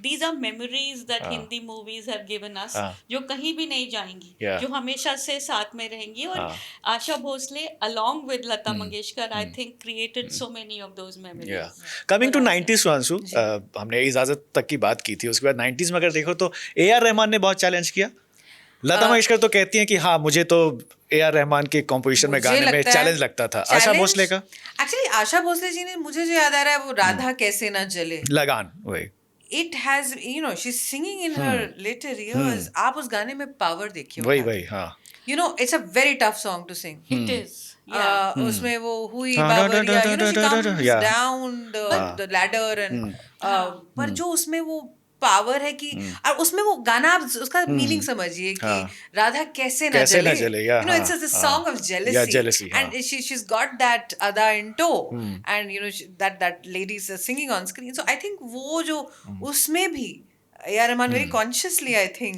these are memories that Hindi movies have given us
हाँ।
जो कहीं भी नहीं जाएंगी,
Yeah.
जो हमेशा से साथ में रहेंगी। और
हाँ।
Asha Bhosle along with Lata Mangeshkar I think created so many of those memories.
Coming to 90s Sudhanshu, हमने इजाजत तक की बात की थी, उसके बाद 90s में अगर देखो तो AR रहमान ने बहुत चैलेंज किया। लता मंगेशकर तो कहती हैं कि हाँ मुझे तो AR रहमान के कॉम्पोजिशन में गाने में चैलेंज लगता था। आशा भोसले का
एक्चुअली आशा भोसले जी ने, मुझे जो याद आ रहा है वो राधा कैसे ना जले,
लगान, वही
it has, you know, she's singing in her later years. आप उस गाने में पावर देखिए,
वही हाँ,
you know, it's a very tough song to sing.
It is. Yeah.
उसमें वो हुई
हाँ,
Bawaria, you know, she
da, da, da,
comes
yeah.
down the ladder and पर जो उसमें वो पावर है कि और उसमें वो गाना आप उसका मीनिंग समझिए कि राधा कैसे ना
कैसे ना
जले,
जले,
you know, it's a song of jealousy,
Yeah, jealousy,
and she's got that ada in tow, and you know that lady is singing on screen, so I think वो जो उसमें भी A.R. Rahman very consciously I think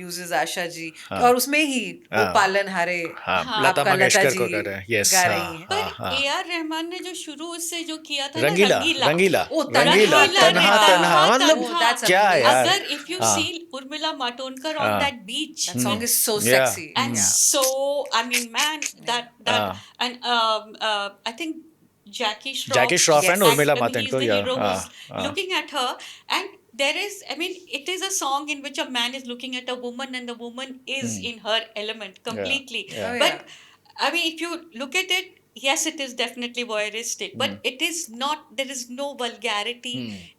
uses Asha जी, और उसमें ही वो पालन हारे
लता
आपका
मंगेशकर
जी
को कर रहे हैं, yes,
गा
हाँ,
रही हैं।
पर A.R. रहमान ने जो शुरू से जो किया था ना,
रंगीला,
रंगीला
ओ,
रंगीला,
रंगीला,
तन्हा
रंगीला,
तन्हा, मतलब
Oh, that's
क्या
amazing.
यार,
अगर if you see Urmila Matondkar on that beach,
That song is so
Yeah.
sexy.
and so I mean man that and I think Jackie Shroff
Jackie Shroff
Yes.
and Urmila
he's
Matondkar,
the
yeah,
hero was looking at her and there is, I mean, it is a song in which a man is looking at a woman and the woman is in her element completely.
Yeah.
Oh,
But I mean, if you look at it, yes, it is definitely voyeuristic, but it is not, there is no vulgarity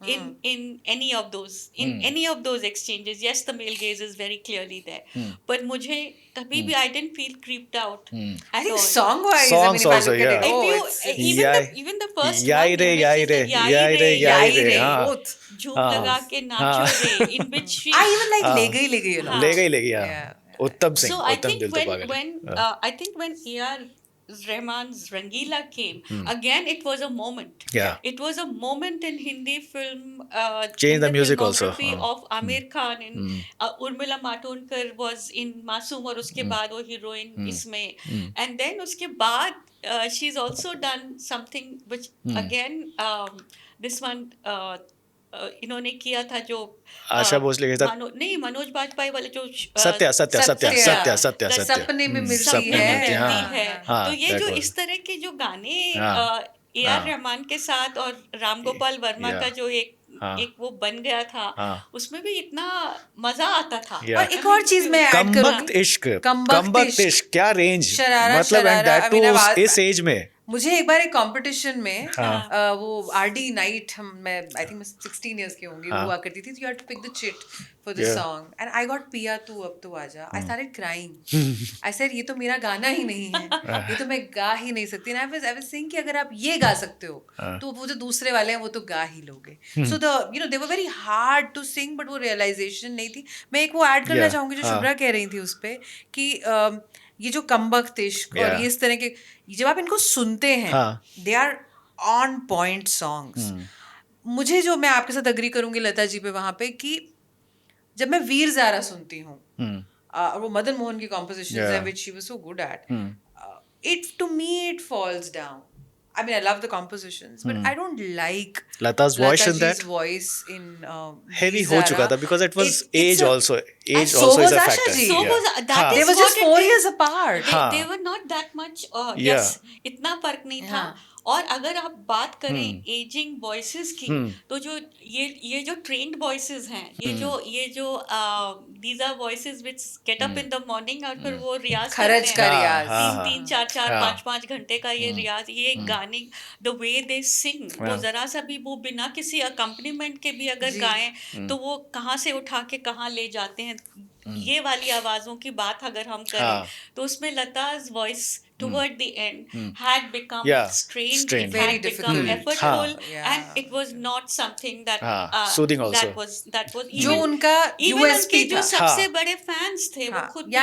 in any of those, any of those exchanges. Yes, the male gaze is very clearly there, but mujhe kabhi bhi, I didn't feel creeped out
I
at
think
all.
song-wise,
Songs
I mean, if I
also,
look at
yeah.
it, oh,
If you,
it's
even the first
Yai
one,
re,
in which
yai
is
re,
the
yai re, yai
yai
re,
re,
हाँ.
both.
झूम लगा के नाचो रे, in which she,
I even like ले गई a lot.
ले गई हाँ.
Yeah.
उत्तम सिंह,
so I
उत्तम
think
दिल तो पागल है.
when I think when A.R. Rahman's Rangila came, again it was a moment.
Yeah.
It was a moment in Hindi film.
Change
in
the music also.
filmography of Amir Khan and Urmila Matondkar was in Masoom और उसके बाद वो heroine इसमें, and then उसके बाद she's also done something which again this one इन्होंने किया था जो
आशा भोसले के साथ
नहीं मनोज बाजपेयी वाले जो
सत्या
सपने में मिलती
सपने में
है,
मिलती है।
हाँ,
तो ये
that
जो
was-
इस तरह के जो गाने
हाँ,
A.R. रहमान के साथ और राम गोपाल वर्मा
Yeah.
का जो
हाँ,
एक वो बन गया था,
हाँ,
उसमें भी इतना मजा आता था।
Yeah.
और एक और चीज मैं ऐड
कमबख्त
करूँ,
इश्क,
कमबख्त
कमबख्त
इश्क,
इश्क, क्या रेंज,
शरारा
मतलब and
Sharara,
that
I mean,
to इस एज में.
मुझे एक बार एक कंपटीशन में
हाँ.
वो आरडी नाइट मैं आई थिंक मैं 16 इयर्स की होंगी, वो हुआ करती थी, you had to pick the chit for the song and I got पिया तू अब तो आजा. I started crying. I said ये तो मेरा गाना ही नहीं है, ये तो मैं गा ही नहीं सकती. एंड आई वाज सेइंग कि अगर आप ये गा सकते हो तो वो जो दूसरे वाले हैं वो तो गा ही लोगे. So the you know they were very hard to sing, but वो रियलाइजेशन नहीं थी. मैं एक वो ऐड करना चाहूंगी जो शुभ्रा कह रही थी उस पे कि ये जो कमबख्त इश्क और ये इस तरह के जब आप इनको सुनते हैं, they are on point songs. मुझे जो मैं आपके साथ अग्री करूंगी लता जी पे वहां पे कि जब मैं वीर ज़ारा सुनती हूँ और वो मदन मोहन की कॉम्पोजिशंस हैं which she was so good at, it to me it falls down. I mean, I love the compositions, but I don't like
Lata's voice in that.
Lata's voice in
Heavy
Veer
हो
Zara.
चुका था because it was
It's
age
a-
also.
and
Age
so
also is
was
a
Asha
factor.
ji.
So
Yeah.
was that
हाँ.
is
They were just
what
4
it
years
is.
apart.
हाँ.
They were not that much.
Yeah.
Yes, इतना फर्क नहीं था.
हाँ.
और अगर आप बात करें एजिंग वॉइसेस की, तो जो ये जो ट्रेंड वॉइसेस हैं, ये जो these are voices which get up in the morning और फिर वो रियाज
खरज का रियाज.
तीन चार पाँच घंटे का ये रियाज, ये गाने द वे दे सिंग, वो जरा सा भी वो बिना किसी अकम्पनीमेंट के भी अगर गाएं तो वो कहाँ से उठा के कहाँ ले जाते हैं. ये वाली आवाजों की बात अगर हम करें तो उसमें लता's voice toward the end had become strained, it
Very
had become
difficult.
effortful,
Yeah.
and it was not something that
Soothing also.
that was
जो
even,
उनका
even
USP
उनके जो
था.
सबसे बड़े फैंस थे वो खुद भी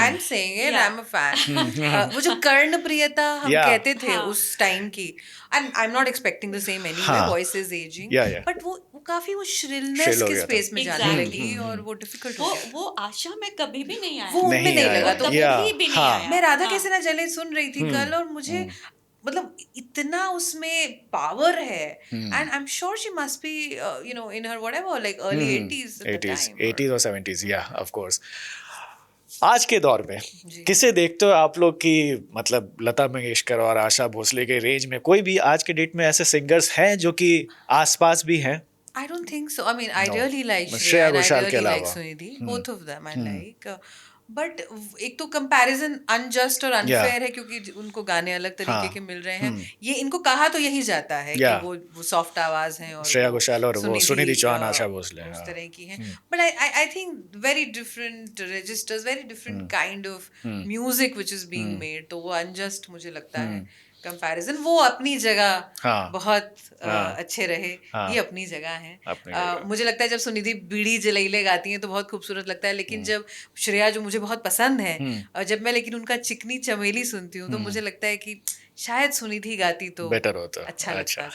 I'm saying it, I'm a fan. वो जो कर्ण प्रियता हम कहते थे उस टाइम की, and I'm not expecting the same anyway, voice is aging, but वो काफी वो shrillness के स्पेस में जाने लगी और वो डिफिकल्ट हो गया.
वो आशा में कभी भी नहीं आया,
वो उनमें नहीं लगा. तो
कभी भी नहीं आया.
मैं राधा कैसे ना जले सुन रही थी कल और मुझे मतलब इतना उसमें पावर है, and I am sure she must be you know in her whatever like early 80s
और 70s, या ऑफ कोर्स. आज के दौर में किसे देखते हो आप लोग की, मतलब लता मंगेशकर और आशा भोसले के रेंज में कोई भी आज के डेट में ऐसे सिंगर्स हैं जो कि आसपास भी हैं?
I don't think so. I mean, I really like
Shreya
and I
Ghoshal के
really like
अलावा.
Sunidhi. Both of them I like. But एक तो comparison unjust और unfair है क्योंकि उनको गाने अलग तरीके के मिल रहे हैं. ये इनको कहा तो यही जाता है कि वो soft आवाज हैं और
श्रेया घोषाल और वो सुनिधि चौहान, आशा भोसले
उस तरह की हैं. But I think very different registers, very different kind of music which is being made. तो वो unjust मुझे लगता है. कंपैरिजन वो अपनी जगह बहुत अच्छे रहे, ये अपनी जगह है. मुझे लगता है जब सुनिधि बीड़ी जलैले गाती हैं तो बहुत खूबसूरत लगता है, लेकिन जब श्रेया जो मुझे बहुत पसंद है, जब मैं लेकिन उनका चिकनी चमेली सुनती हूँ तो मुझे लगता है कि शायद सुनिधि गाती तो
बेटर होता.
अच्छा लगता.